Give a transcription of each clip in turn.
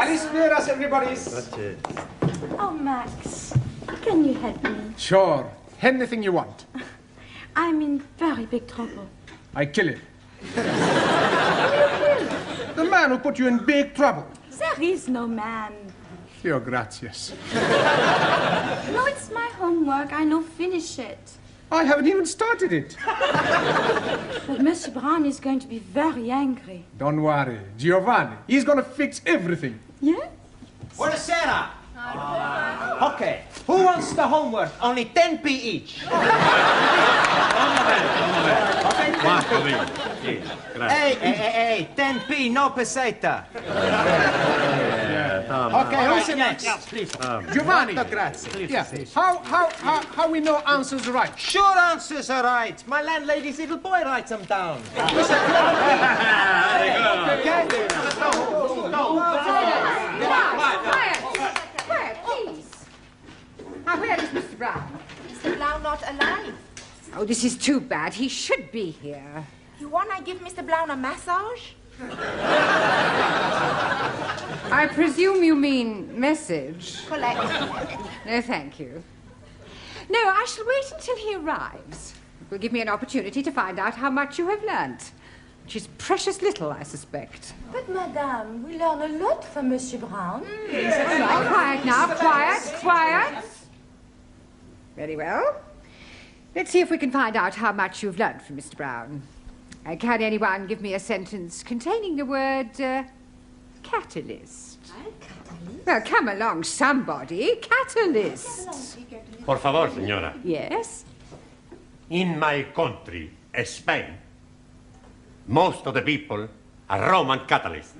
Kalisperas, everybody. Oh, Max, can you help me? Sure. Anything you want. I'm in very big trouble. I kill him. The man who put you in big trouble. There is no man. Your gracias. No, it's my homework. I know finish it. I haven't even started it. But Monsieur Brown is going to be very angry. Don't worry. Jeovani, he's going to fix everything. Yes? Buonasera. Okay, who wants the homework? Only 10p each. Hey, 10p, no peseta. Okay, who's the next? Please. Giovanni. Grazie. Yeah. How we know answers right? Sure answers are right. My landlady's little boy writes them down. Quiet, please. Now, where is Mr. Brown? Mr. Brown not alive. Oh, this is too bad. He should be here. You wanna give Mr. Brown a massage? I presume you mean message. Collect. No, thank you. No, I shall wait until he arrives. It will give me an opportunity to find out how much you have learnt. Which is precious little, I suspect. But, Madame, we learn a lot from Monsieur Brown. All right, quiet now. Quiet. Very well. Let's see if we can find out how much you've learnt from Mr. Brown. Can anyone give me a sentence containing the word catalyst? Catalyst? Well, come along, somebody. Catalyst. Por favor, señora. Yes? In my country, Spain, most of the people are Roman Catholics.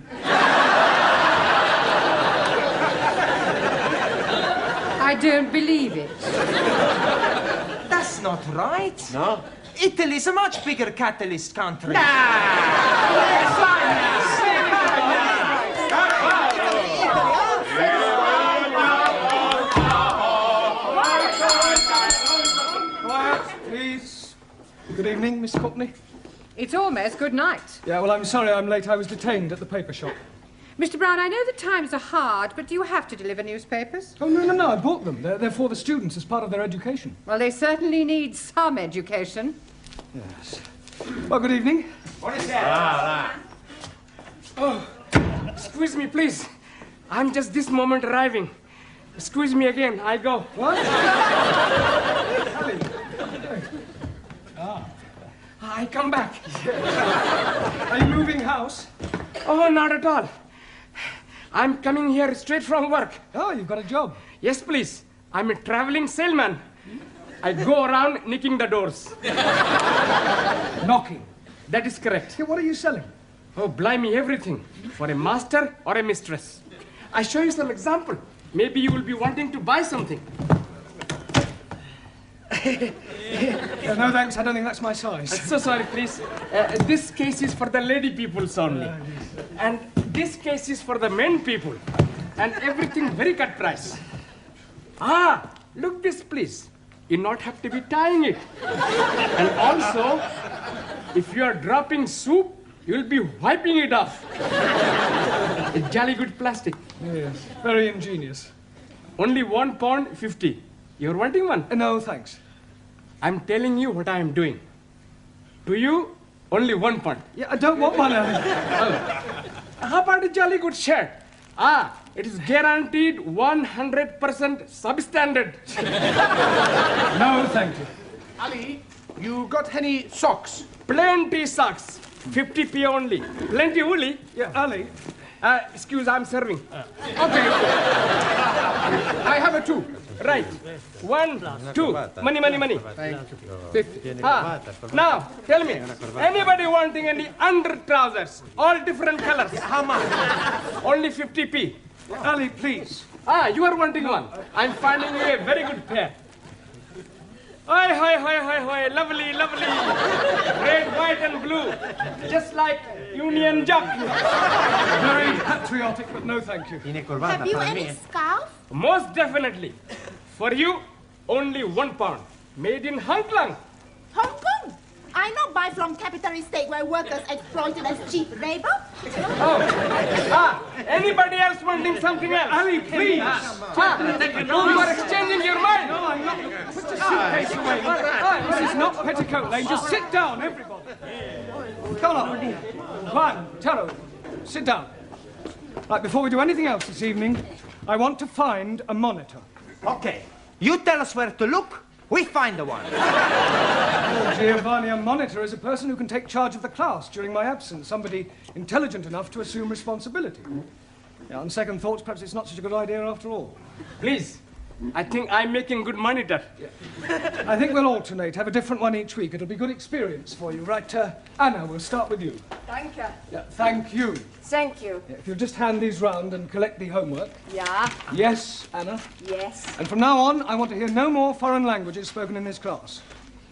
I don't believe it. That's not right. No? Italy's a much bigger catalyst country. Quiet, please. Good evening, Miss Courtney. It's almost good night. Yeah, well, I'm sorry I'm late. I was detained at the paper shop. Mr. Brown, I know the times are hard, but do you have to deliver newspapers? Oh, no, I bought them. They're for the students as part of their education. Well, they certainly need some education. Yes. Well, good evening. What is that? Oh, excuse me, please. I'm just this moment arriving. Excuse me again, I go. What? I come back. Are you moving house? Oh, not at all. I'm coming here straight from work. Oh, you've got a job. Yes, please. I'm a traveling salesman. I go around nicking the doors. Knocking. That is correct. Yeah, what are you selling? Oh, blimey, everything. For a master or a mistress. I show you some example. Maybe you will be wanting to buy something. No, thanks. I don't think that's my size. So sorry, please. This case is for the lady peoples only. And this case is for the men people. And everything very cut price. Ah, look this, please. You not have to be tying it. And also, if you are dropping soup, you'll be wiping it off. It's jolly good plastic. Yes, very ingenious. Only £1.50. You're wanting one? No, thanks. I'm telling you what I am doing. To you, only £1. Yeah, I don't want one. How about a jolly good shirt? Ah, it is guaranteed 100% substandard. No, thank you. Ali, you got any socks? Plenty socks. 50p only. Plenty woolly. Yeah, Ali. Excuse, I'm serving. Okay. I have a 2. Right. 1, 2. Money. 50. Now, tell me, anybody wanting any under trousers? All different colors. How much? Only 50p. Ali, please. You are wanting one. I'm finding you a very good pair. Hi, lovely. Red, white and blue. Just like Union Jack. Very patriotic, but no thank you. Have you any scarf? Most definitely. For you, only £1. Made in Hong Kong. Hong Kong? I not buy from capitalist state where workers exploited as cheap labor. Anybody else wanting something else? Ali, please. You are exchanging your mind. No, I'm not. Put your suitcase away. This is not Petticoat Lane. Just sit down, everybody. Come on. Juan, Taro, sit down. Right, before we do anything else this evening, I want to find a monitor. Okay. You tell us where to look, we find the one. Oh, Jeovani, a monitor is a person who can take charge of the class during my absence, somebody intelligent enough to assume responsibility. Yeah, on second thoughts, perhaps it's not such a good idea after all. Please, I think I'm making good monitor. I think we'll alternate, have a different one each week. It'll be good experience for you. Right, Anna, we'll start with you. Thank you. Yeah, thank you. Thank you. Yeah, if you'll just hand these round and collect the homework. Yeah. Yes, Anna. Yes. And from now on, I want to hear no more foreign languages spoken in this class.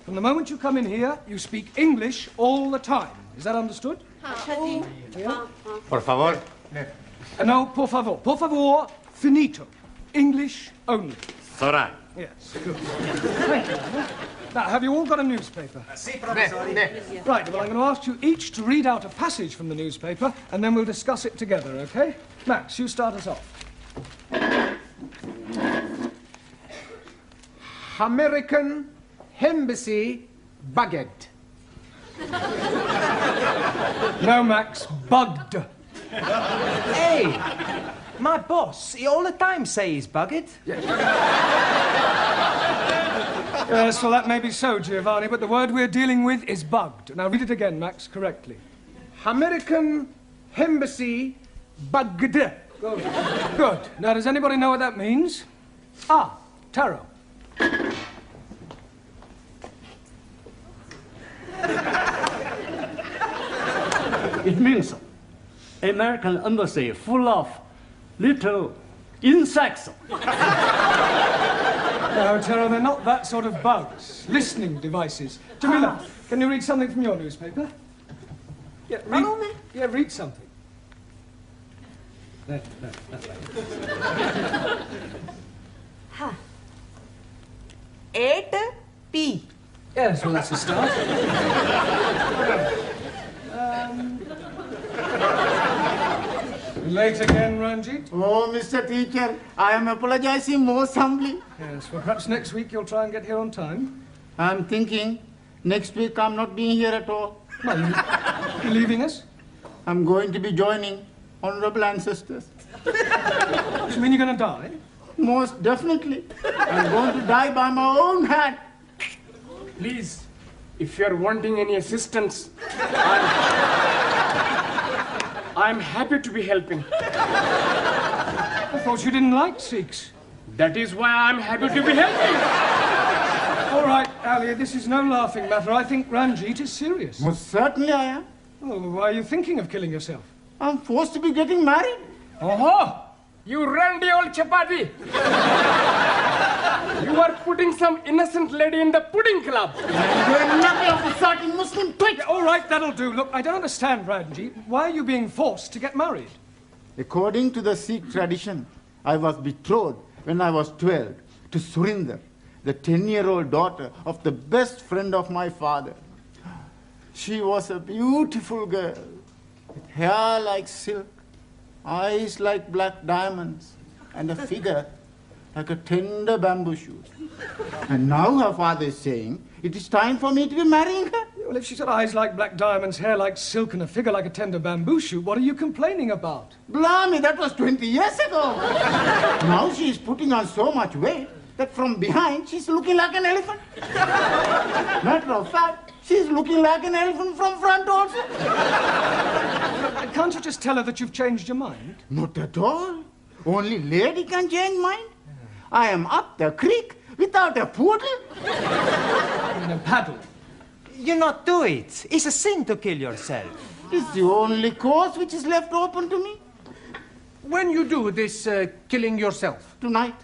From the moment you come in here, you speak English all the time. Is that understood? Yeah? Por favor. No, por favor. Por favor, finito. English only. Sora. Yes, good. Thank you, Anna. Now, have you all got a newspaper? Right, well, I'm going to ask you each to read out a passage from the newspaper, and then we'll discuss it together, okay? Max, you start us off. American Embassy Baguette. No, Max, bugged. Hey, my boss, he all the time say he's bugged. Yes, well, that may be so, Jeovani, but the word we're dealing with is bugged. Now, read it again, Max, correctly. American Embassy Baguette. Good. Good. Now, does anybody know what that means? Ah, Taro. It means American embassy full of little insects. No, Taro, they're not that sort of bugs. Listening devices. Jameela, can you read something from your newspaper? Yeah, read something. There, that way. 8P. Yes, well, that's a start. Late again, Ranjeet? Oh, Mr. Teacher, I am apologizing most humbly. Yes, well, perhaps next week you'll try and get here on time. I'm thinking next week I'm not being here at all. Well, you're leaving us? I'm going to be joining honorable ancestors. Do you mean you're going to die? Most definitely. I'm going to die by my own hand. Please, if you're wanting any assistance, I'm happy to be helping. I thought you didn't like Sikhs. That is why I'm happy to be helping. All right, Ali, this is no laughing matter. I think Ranjeet is serious. Most certainly I am. Oh, why are you thinking of killing yourself? I'm forced to be getting married. Oh, you randy old chapati. You are putting some innocent lady in the pudding club. You're nothing of the sort in Muslim twit. Yeah, all right, that'll do. Look, I don't understand, Ranjeet. Why are you being forced to get married? According to the Sikh tradition, I was betrothed when I was 12 to Surinder, the 10-year-old daughter of the best friend of my father. She was a beautiful girl, with hair like silk, eyes like black diamonds, and a figure like a tender bamboo shoot. And now her father is saying it is time for me to be marrying her. Well, if she's got eyes like black diamonds, hair like silk, and a figure like a tender bamboo shoot, what are you complaining about? Blimey, that was 20 years ago. Now she is putting on so much weight that from behind she's looking like an elephant. Matter of fact, she's looking like an elephant from front also. Can't you just tell her that you've changed your mind? Not at all. Only lady can change mind. I am up the creek without a poodle. In a paddle. You not do it. It's a sin to kill yourself. It's the only course which is left open to me. When you do this killing yourself? Tonight.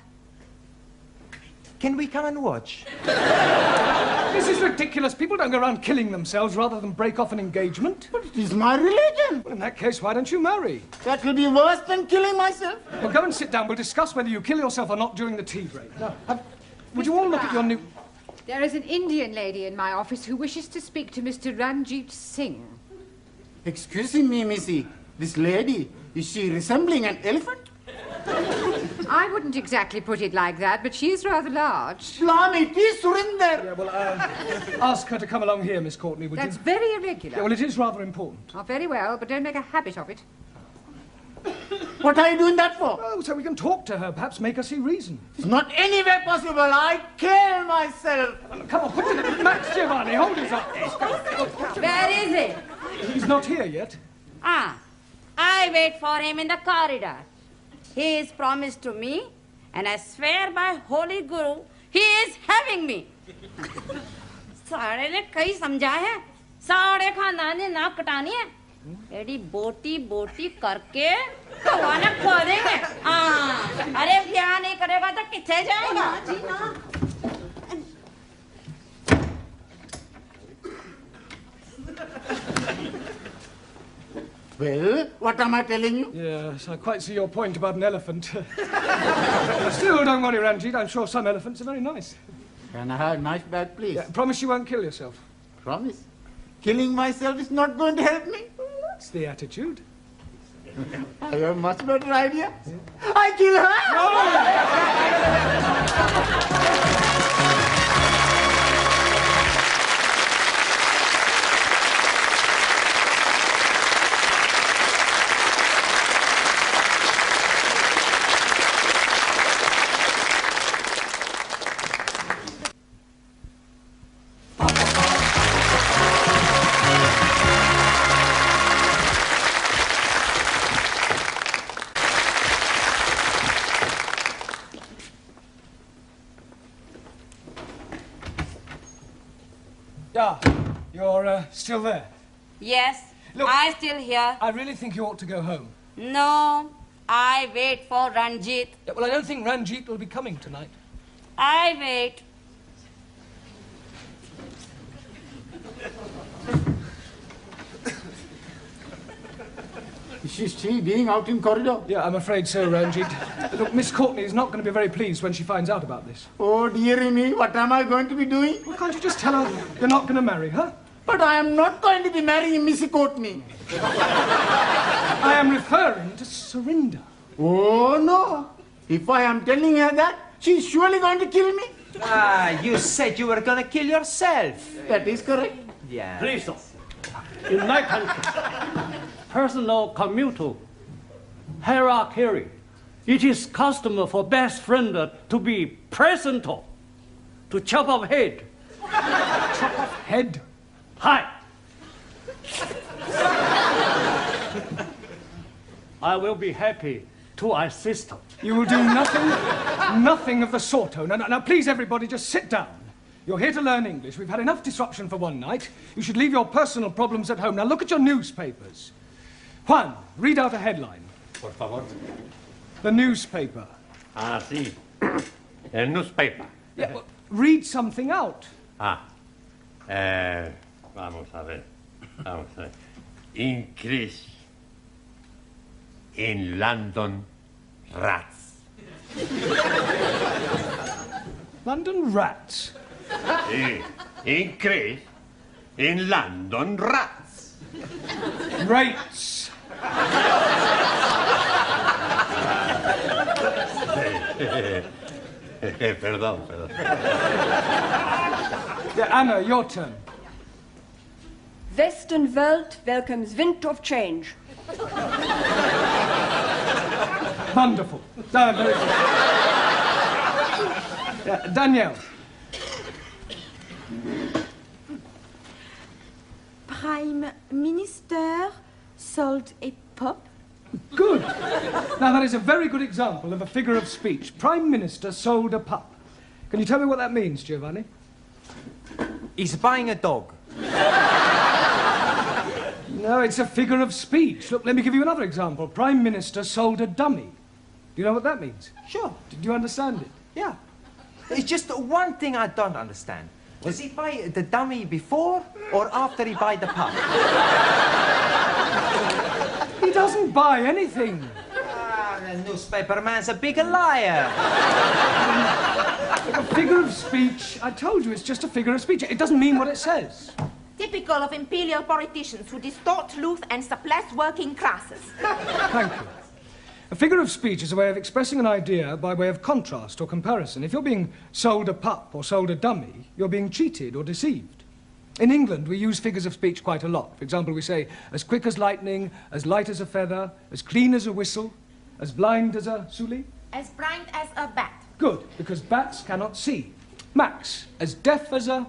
Can we come and watch? This is ridiculous. People don't go around killing themselves rather than break off an engagement. But it is my religion. Well, in that case, why don't you marry? That will be worse than killing myself. Well, go and sit down. We'll discuss whether you kill yourself or not during the tea break. Now, would you all look at your new... There is an Indian lady in my office who wishes to speak to Mr. Ranjeet Singh. Excuse me, Missy. This lady Is she resembling an elephant? I wouldn't exactly put it like that, but she is rather large. Blimey, it is Surinder. Yeah, well, ask her to come along here, Miss Courtney, would That's you? very irregular. Yeah, well, it is rather important. Oh, very well, but don't make a habit of it. What are you doing that for? Oh, so we can talk to her, perhaps make her see reason. It's not anywhere possible. I kill myself. Come on, put it. Max Jeovani, hold his up. Where is he? He's not here yet. Ah, I wait for him in the corridor. He is promised to me, and I swear by Holy Guru, he is having me. सारे ने कई समझा है, सारे खानदान ने नाक कटानी है, एडी बोटी बोटी करके भगवान खो देंगे। अरे ब्याह नहीं करेगा तो किथे जाएगा? जी ना। Well, what am I telling you? Yes, I quite see your point about an elephant. Still, don't worry, Ranjeet. I'm sure some elephants are very nice. Can I have a nice bag, please? Yeah, promise you won't kill yourself. Promise. Killing myself is not going to help me. That's the attitude. I have a much better idea. I kill her! Yeah, you're still there. Yes, Look, I still here. I really think you ought to go home. No, I wait for Ranjeet. Yeah, well, I don't think Ranjeet will be coming tonight. I wait. Is she still being out in corridor? Yeah, I'm afraid so, Ranjeet. Look, Miss Courtney is not going to be very pleased when she finds out about this. Oh, dearie me, what am I going to be doing? Well, can't you just tell her you're not going to marry her? But I am not going to be marrying Missy Courtney. I am referring to Surinder. Oh, no. If I am telling her that, she's surely going to kill me. You said you were going to kill yourself. That is correct. Yeah. Please, sir. In my country, personal commutal hierarchy, it is custom for best friend to be present to chop off head. Chop off head? Hi. I will be happy to assist. You will do nothing of the sort. Oh, no, please, everybody, just sit down. You're here to learn English. We've had enough disruption for one night. You should leave your personal problems at home. Now look at your newspapers. Juan, read out a headline. Por favor. The newspaper. Ah, sí. El newspaper. Yeah, well, read something out. Vamos a ver. Increase in London rats. London rats? Increase in London rats. Rates. Perdón. Yeah, Anna, your turn. Western world welcomes wind of change. Wonderful. Very good. Yeah, Danielle. Prime Minister sold a pup. Good. Now, that is a very good example of a figure of speech. Prime Minister sold a pup. Can you tell me what that means, Jeovani? He's buying a dog. No, it's a figure of speech. Look, let me give you another example. Prime Minister sold a dummy. Do you know what that means? Sure. Did you understand it? Yeah. It's just one thing I don't understand. Does he buy the dummy before or after he buy the pup? He doesn't buy anything. The newspaper man's a big liar. A figure of speech, I told you, it's just a figure of speech. It doesn't mean what it says. Typical of imperial politicians who distort truth and suppress working classes. Thank you. A figure of speech is a way of expressing an idea by way of contrast or comparison. If you're being sold a pup or sold a dummy, you're being cheated or deceived. In England, we use figures of speech quite a lot. For example, we say, as quick as lightning, as light as a feather, as clean as a whistle, as blind as a suli. As blind as a bat. Good, because bats cannot see. Max, as deaf as a...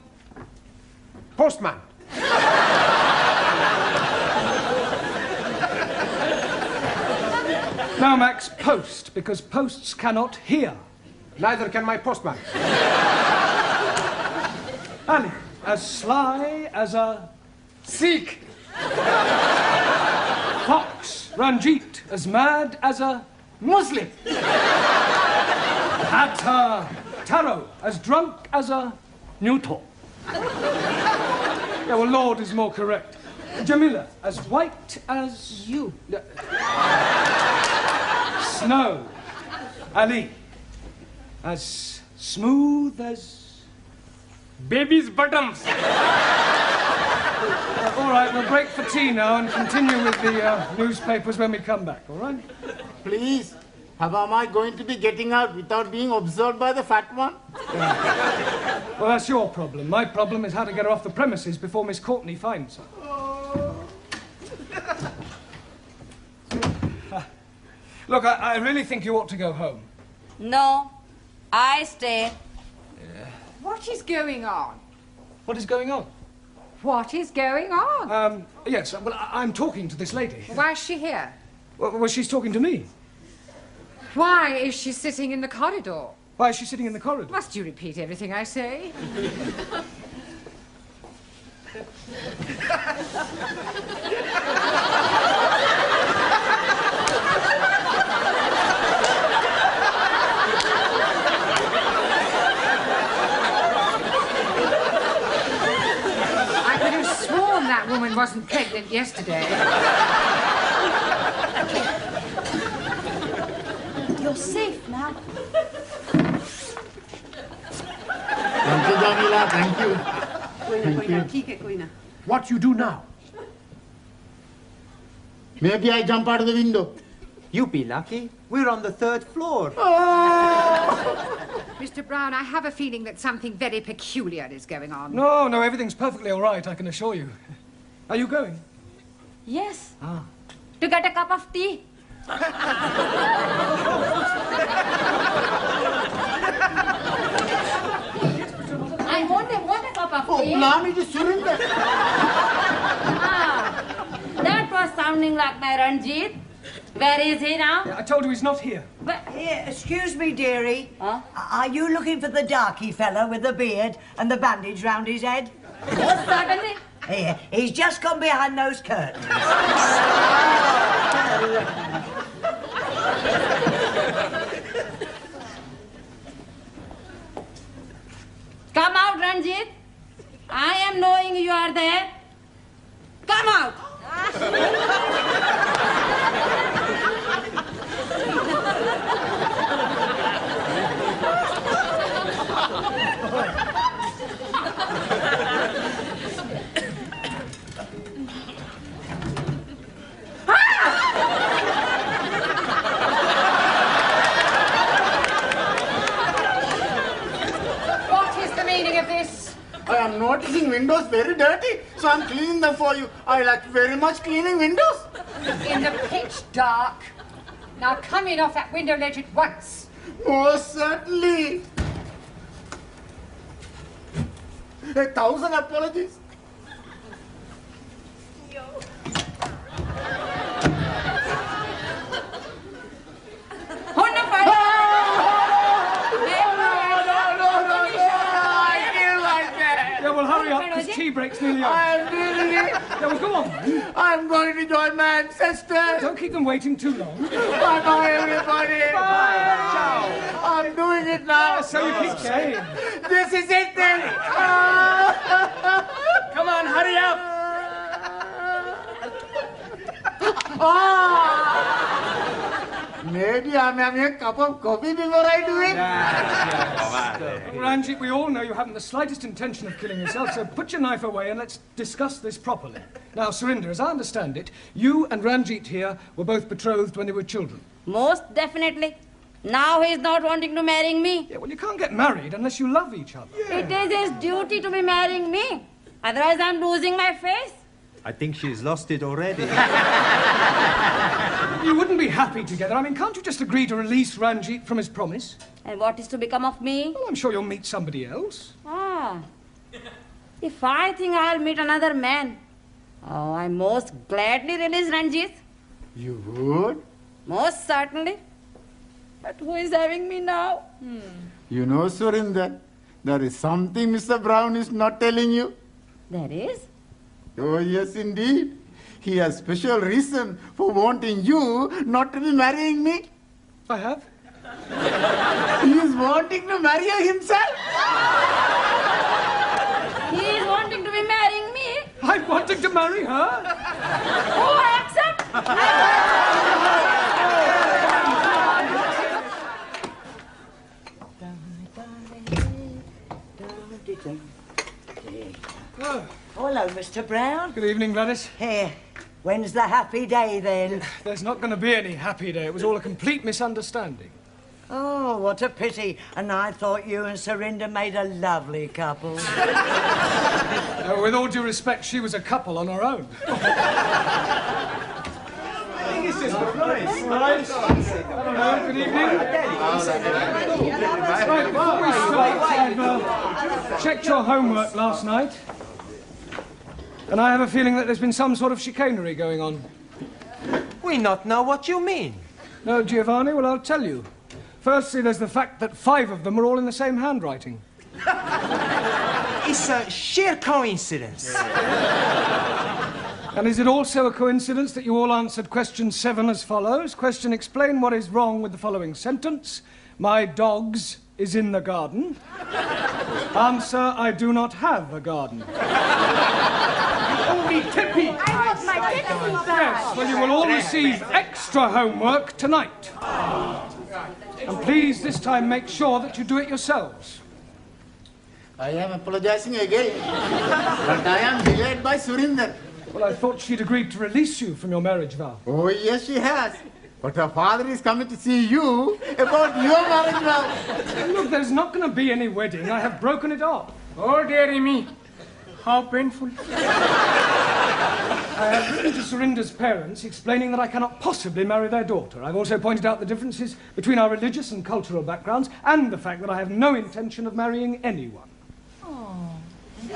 Postman. Now, Max, post, because posts cannot hear. Neither can my postman. Ali, as sly as a... Sikh. Fox. Ranjeet, as mad as a... Muslim. Taro, as drunk as a... Neutral. Yeah, well, Lord is more correct. Jameela, as white as... You. Snow. Ali, as smooth as... Baby's bottoms. All right, we'll break for tea now and continue with the newspapers when we come back, all right? Please, how am I going to be getting out without being observed by the fat one? Well, that's your problem. My problem is how to get her off the premises before Miss Courtney finds her. Look, I really think you ought to go home. No, I stay. What is going on? What is going on? What is going on? Yes, well, I'm talking to this lady. Why is she here? Well, she's talking to me. Why is she sitting in the corridor? Why is she sitting in the corridor? Must you repeat everything I say? I could have sworn that woman wasn't pregnant yesterday. You're safe now. Thank you, Jameela, thank you. What you do now? Maybe I jump out of the window. You be lucky. We're on the 3rd floor. Mr. Brown, I have a feeling that something very peculiar is going on. No, everything's perfectly all right, I can assure you. Are you going? Yes. Ah. To get a cup of tea. I want a cup of tea. Blimey, just surrender. That was sounding like my Ranjeet. Where is he now? Yeah, I told you he's not here. But Here, excuse me, dearie. Huh? Are you looking for the darky fella with the beard and the bandage round his head? Yes, certainly. Here, he's just gone behind those curtains. Come out, Ranjeet. I am knowing you are there. Come out. What is the meaning of this? I am noticing windows very dirty, so I'm cleaning them for you. I like very much cleaning windows. In the pitch dark. Now come in off that window ledge at once. Most certainly. 1,000 apologies. Yeah, well, hurry up, because tea break's nearly over. I'm doing it. Yeah, well, go on, then. I'm going to join my ancestors. Don't keep them waiting too long. Bye-bye, everybody. Bye. Ciao. I'm doing it now. Yeah, so you keep saying. This is it, then. Come on, hurry up. Maybe I'm having a cup of coffee before I do it. Ranjeet, we all know you haven't the slightest intention of killing yourself, so put your knife away and let's discuss this properly. Now, Surinder, as I understand it, you and Ranjeet here were both betrothed when they were children. Most definitely. Now he's not wanting to marry me. Yeah, well, you can't get married unless you love each other. Yeah. It is his duty to be marrying me. Otherwise, I'm losing my face. I think she's lost it already. You wouldn't be happy together. I mean, can't you just agree to release Ranjeet from his promise? And what is to become of me? Well, I'm sure you'll meet somebody else. Ah. If I think I'll meet another man, oh, I most gladly release Ranjeet. You would? Most certainly. But who is having me now? You know, Surinder, there is something Mr. Brown is not telling you. There is? Oh, yes, indeed. He has special reason for wanting you not to be marrying me. I have? He is wanting to marry you himself. He is wanting to be marrying me. I'm wanting to marry her. Oh, I accept. Oh, hello, Mr. Brown. Good evening, Gladys. Here. When's the happy day, then? There's not going to be any happy day. It was all a complete misunderstanding. Oh, what a pity. And I thought you and Surinder made a lovely couple. With all due respect, she was a couple on her own. It's just nice. Good evening. Right, before we start, I've checked your homework last night. And I have a feeling that there's been some sort of chicanery going on. We not know what you mean. No, Jeovani? Well, I'll tell you. Firstly, there's the fact that 5 of them are all in the same handwriting. It's a sheer coincidence. And is it also a coincidence that you all answered question 7 as follows? Question: explain what is wrong with the following sentence. My dogs is in the garden. Answer: I do not have a garden. Only Tippy. I want my Tippy back. Yes, well, you will all receive extra homework tonight. And please, this time, make sure that you do it yourselves. I am apologizing again, but I am delayed by Surinder. Well, I thought she'd agreed to release you from your marriage vow. Oh, yes, she has. But her father is coming to see you about your marriage vow. Look, there's not going to be any wedding. I have broken it off. Oh, dearie me. How painful. I have written to Surinder's parents explaining that I cannot possibly marry their daughter. I've also pointed out the differences between our religious and cultural backgrounds and the fact that I have no intention of marrying anyone. You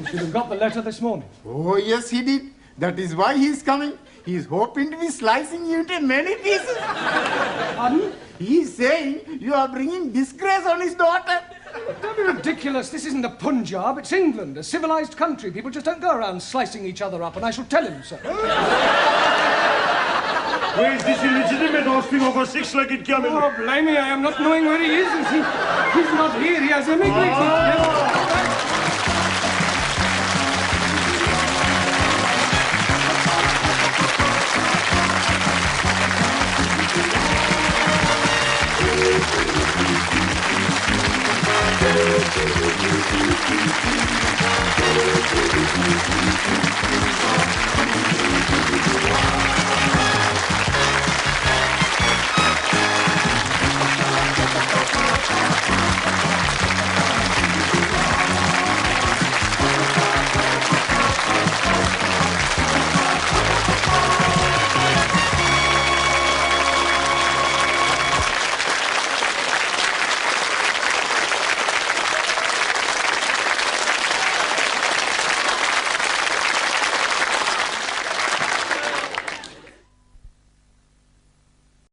should have got the letter this morning. Oh, yes, he did. That is why he is coming. He is hoping to be slicing you into many pieces. Pardon? He is saying you are bringing disgrace on his daughter. Don't be ridiculous. This isn't the Punjab. It's England, a civilized country. People just don't go around slicing each other up, and I shall tell him so. Where is this illegitimate offspring of a 6-legged camel? Oh, blame me. I am not knowing where he is. He's not here. He has immigrated.